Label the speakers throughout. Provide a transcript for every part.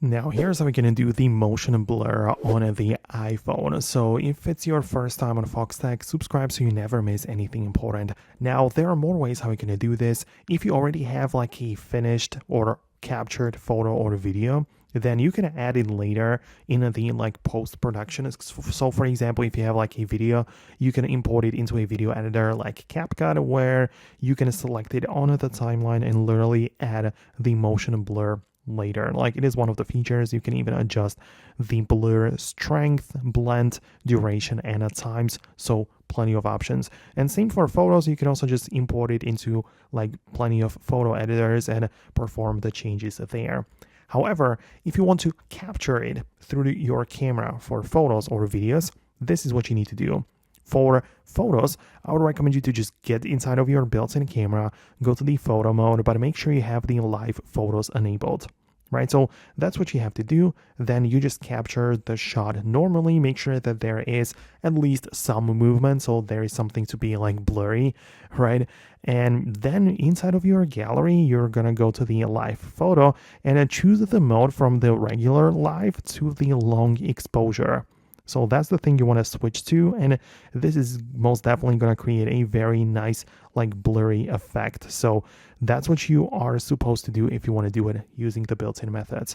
Speaker 1: Now here's how we're gonna do the motion blur on the iPhone. So if it's your first time on Foxtecc, subscribe so you never miss anything important. Now there are more ways how we're gonna do this. If you already have like a finished or captured photo or video, then you can add it later in the like post-production. So for example, if you have like a video, you can import it into a video editor like CapCut, where you can select it on the timeline and literally add the motion blur later. Like, it is one of the features. You can even adjust the blur strength, blend, duration, and at times. So plenty of options. And same for photos. You can also just import it into like plenty of photo editors and perform the changes there. However, if you want to capture it through your camera for photos or videos, this is what you need to do. For photos, I would recommend you to just get inside of your built-in camera, go to the photo mode, but make sure you have the live photos enabled, right? So that's what you have to do. Then you just capture the shot normally, make sure that there is at least some movement, so there is something to be like blurry, right? And then inside of your gallery, you're gonna go to the live photo and choose the mode from the regular live to the long exposure. So that's the thing you want to switch to, and this is most definitely going to create a very nice like blurry effect. So that's what you are supposed to do if you want to do it using the built-in methods.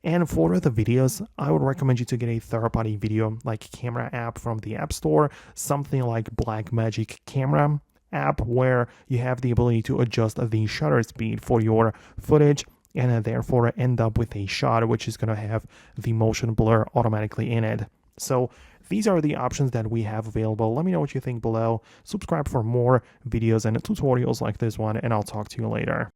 Speaker 1: And for the videos, I would recommend you to get a third-party video like camera app from the App Store, something like Blackmagic Camera app, where you have the ability to adjust the shutter speed for your footage and therefore end up with a shot which is going to have the motion blur automatically in it. So these are the options that we have available. Let me know what you think below. Subscribe for more videos and tutorials like this one, and I'll talk to you later.